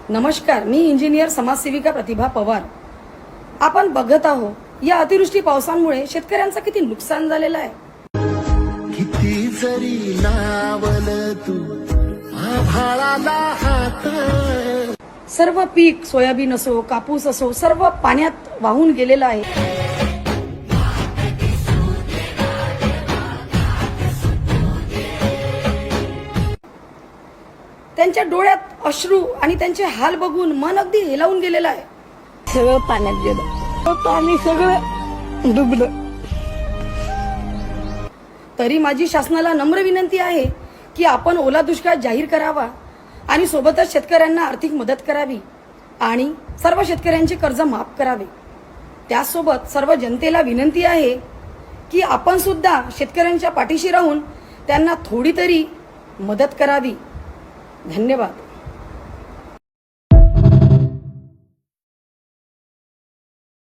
नमस्कार, मी इंजिनियर समाजसेविका प्रतिभा पवार। आपण बघत आहोत या अतिवृष्टी पावसामुळे शेतकऱ्यांचं किती नुकसान झालेलं आहे। किती जरी नावल तू आभाळाला हात, सर्व पीक सोयाबीन असो कापूस असो सर्व पाण्यात वाहून गेलेलं आहे। त्यांच्या डोळ्यात अश्रू आणि त्यांचे हाल बघून मन अगदी हेलावून गेलेलं आहे। सगळं पाण्यात गेलं, पाणी सगळं डुबलं। तरी माझी शासनाला नम्र विनंती आहे की आपण ओला दुष्काळ जाहीर करावा आणि सोबतच शेतकऱ्यांना आर्थिक मदत करावी आणि सर्व शेतकऱ्यांचे कर्ज माफ करावे। त्यासोबत सर्व जनतेला विनंती आहे की आपण सुद्धा शेतकऱ्यांच्या पाठीशी राहून त्यांना थोडी तरी मदत करावी। धन्यवाद।